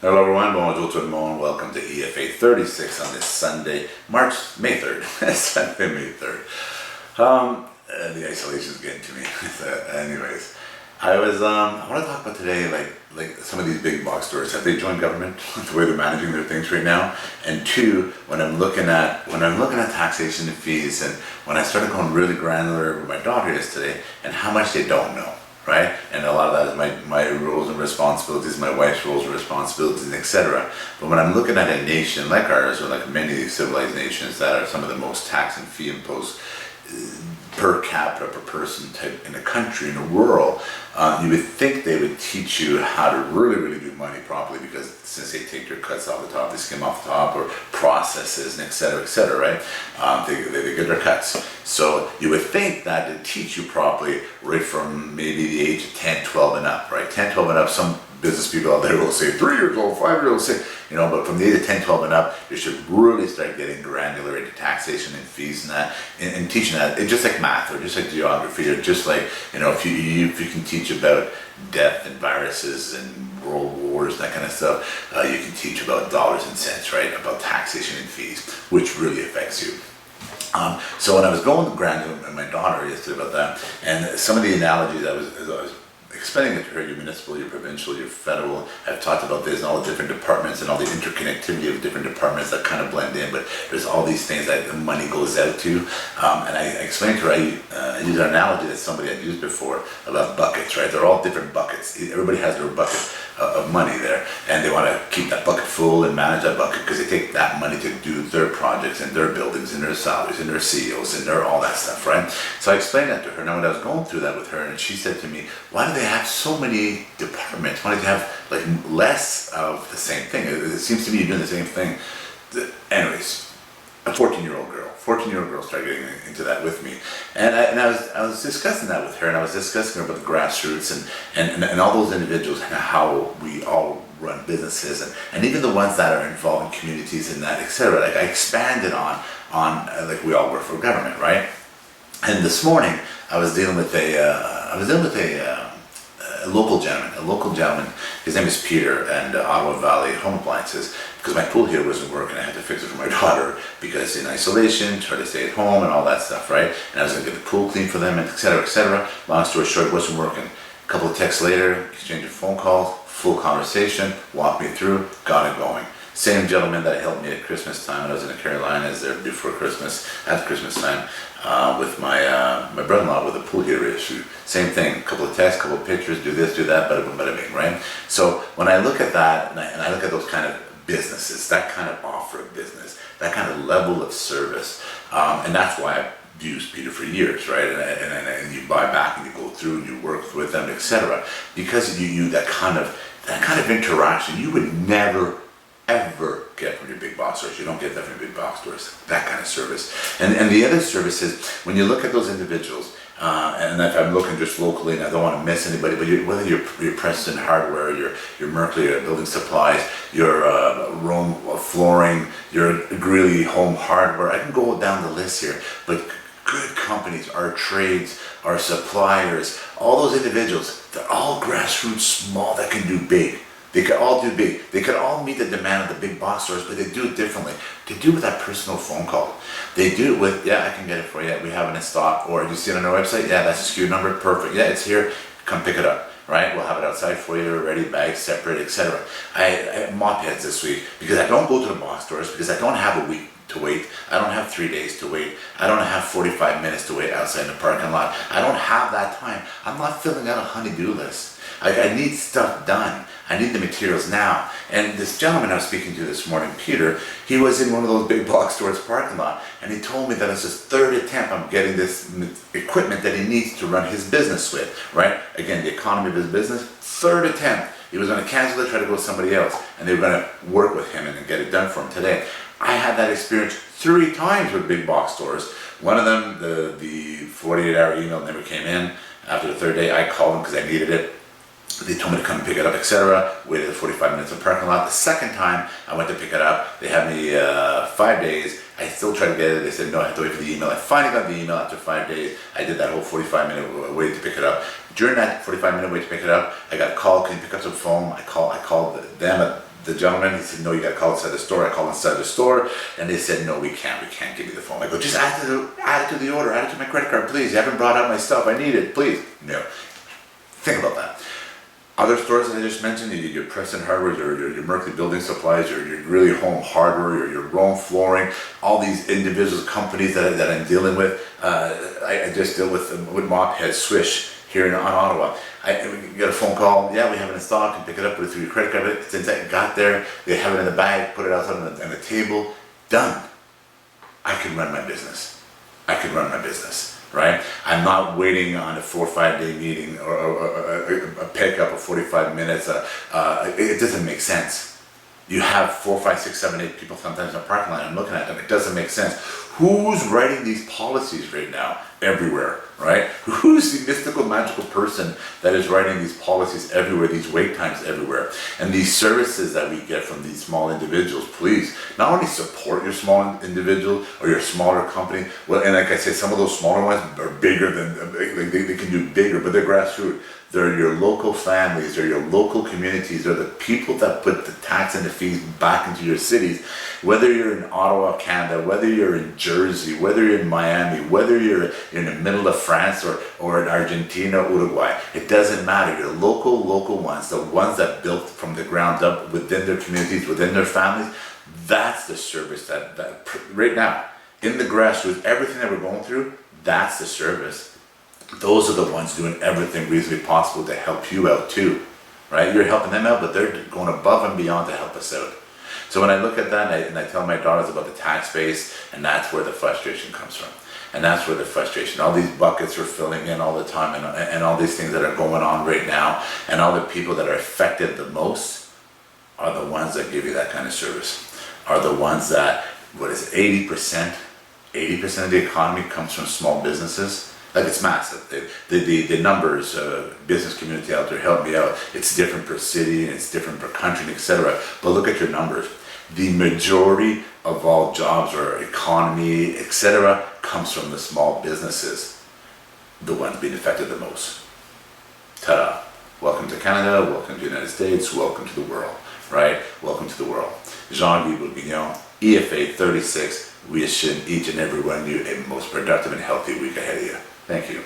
Hello everyone, bonjour tout le monde. Welcome to EFA36 on this Sunday, May 3rd. Sunday, May 3rd. The isolation's getting to me. Anyways, I want to talk about today, like some of these big box stores. Have they joined government? The way they're managing their things right now. And two, when I'm looking at taxation and fees, and when I started going really granular with my daughter yesterday, and how much they don't know. Right? And a lot of that is my roles and responsibilities, my wife's roles and responsibilities, etc. But when I'm looking at a nation like ours, or like many civilized nations that are some of the most tax and fee imposed per capita, per person type in the country, in the world, you would think they would teach you how to really do money properly, because since they take your cuts off the top, they skim off the top, or processes, and etc., right? They get their cuts. So you would think that to teach you properly right from maybe the age of 10, 12 and up, right? 10, 12 and up, some business people out there will say 3 years old, 5 years old, 6, but from the age of 10, 12 and up, you should really start getting granular into taxation and fees and that, and teaching that. It's just like math, or just like geography, or just like, if you can teach about death and viruses and world wars, that kind of stuff, you can teach about dollars and cents, right? About taxation and fees, which really affects you. So when I was going to granular with my daughter yesterday about that, and some of the analogies I was explaining it to her, your municipal, your provincial, your federal, I've talked about this and all the different departments and all the interconnectivity of different departments that kind of blend in, but there's all these things that the money goes out to. And I explained to her, I used an analogy that somebody had used before about buckets, right? They're all different buckets. Everybody has their bucket of money there, and they want to keep that bucket full and manage that bucket because they take that money to do their projects and their buildings and their salaries and their CEOs and their all that stuff, right? So I explained that to her. Now when I was going through that with her, and she said to me, why do they have so many departments? Why do they have like less of the same thing? It seems to me you're doing the same thing. Anyways, a 14-year-old girl started getting into that with me, and I was discussing that with her, and I was discussing about the grassroots and all those individuals and how we all run businesses, and even the ones that are involved in communities and that, etc. Like I expanded on like we all work for government, right? And this morning I was dealing with a local gentleman. His name is Peter, and Ottawa Valley Home Appliances, because my pool heater wasn't working. I had to fix it for my daughter because in isolation, try to stay at home and all that stuff, right? And I was going to get the pool clean for them, and etc., etc. Long story short, it wasn't working. A couple of texts later, exchanging phone calls, full conversation, walked me through, got it going. Same gentleman that helped me at Christmas time when I was in the Carolinas there before Christmas, at Christmas time, with my brother-in-law with a pool heater issue. Same thing, a couple of texts, a couple of pictures, do this, do that, bada boom, bada bing, right? So when I look at that, and I look at those kind of businesses, that kind of offer of business, that kind of level of service, and that's why I've used Peter for years, right? And you buy back and you go through and you work with them, etc. Because you that kind of interaction you would never ever get from your big box stores. You don't get that from your big box stores, that kind of service. And the other service is, when you look at those individuals, and if I'm looking just locally, and I don't want to miss anybody, but whether you're Preston Hardware, your Merkley Building Supplies, your Rome Flooring, your Greeley Home Hardware, I can go down the list here, but good companies, our trades, our suppliers, all those individuals, they're all grassroots, small, that can do big. They could all do big. They could all meet the demand of the big box stores, but they do it differently. They do it with that personal phone call. They do it with, yeah, I can get it for you. We have it in stock. Or you see it on our website? Yeah, that's a SKU number. Perfect. Yeah, it's here. Come pick it up. Right? We'll have it outside for you, ready, bagged, separate, etc. I have mop heads this week because I don't go to the box stores, because I don't have a week to wait. I don't have 3 days to wait. I don't have 45 minutes to wait outside the parking lot. I don't have that time. I'm not filling out a honey-do list. I need stuff done. I need the materials now. And this gentleman I was speaking to this morning, Peter, he was in one of those big box stores parking lot, and he told me that it's his third attempt on getting this equipment that he needs to run his business with, right? Again, the economy of his business, third attempt. He was going to cancel it, try to go with somebody else, and they were going to work with him and get it done for him today. I had that experience 3 times with big box stores. One of them, the 48-hour email never came in. After the 3rd day, I called them because I needed it. They told me to come pick it up, etc. Waited 45 minutes in the parking lot. The second time I went to pick it up, they had me 5 days. I still tried to get it. They said, no, I have to wait for the email. I finally got the email after 5 days. I did that whole 45-minute wait to pick it up. During that 45-minute wait to pick it up, I got a call, can you pick up some foam? I called them at the gentleman, he said, no, you got to call inside the store. I called inside the store, and they said, no, we can't give you the phone. I go, just add it to the order, add it to my credit card, please. You haven't brought out my stuff, I need it, please. No. Think about that. Other stores that I just mentioned, your Preston Hardware, your Merkley Building Supplies, your really Home Hardware, your Rome Flooring, all these individual companies that I'm dealing with. I just deal with Mophead, Swish here in Ottawa. I get a phone call, yeah, we have it in stock, and pick it up, put it through your credit card. But since I got there, they have it in the bag, put it outside on the table, done. I can run my business. I can run my business. Right? I'm not waiting on a 4 or 5 day meeting or a pickup of 45 minutes. It doesn't make sense. You have 4, 5, 6, 7, 8 people sometimes in the parking lot. I'm looking at them. It doesn't make sense. Who's writing these policies right now? Everywhere, right? Who's the mystical, magical person that is writing these policies everywhere, these wait times everywhere? And these services that we get from these small individuals, please, not only support your small individual or your smaller company, well, and like I said, some of those smaller ones are bigger than, they can do bigger, but they're grassroots. They're your local families, they're your local communities, they're the people that put the tax and the fees back into your cities. Whether you're in Ottawa, Canada, whether you're in Jersey, whether you're in Miami, whether you're in the middle of France or in Argentina, Uruguay, it doesn't matter. Your local ones, the ones that built from the ground up within their communities, within their families, that's the service that right now, in the grassroots, everything that we're going through, that's the service. Those are the ones doing everything reasonably possible to help you out too, right? You're helping them out, but they're going above and beyond to help us out. So when I look at that and I tell my daughters about the tax base, and that's where the frustration comes from. And that's where the frustration, all these buckets are filling in all the time, and all these things that are going on right now, and all the people that are affected the most are the ones that give you that kind of service, are the ones that, 80% of the economy comes from small businesses. Like, it's massive. The numbers, business community out there, help me out. It's different per city, and it's different per country, etc. But look at your numbers. The majority of all jobs or economy, etc., comes from the small businesses, the ones being affected the most. Ta-da. Welcome to Canada, welcome to the United States, welcome to the world, right? Welcome to the world. Jean-Guy Bourguignon, EFA36, wishing each and every one of you a most productive and healthy week ahead of you. Thank you.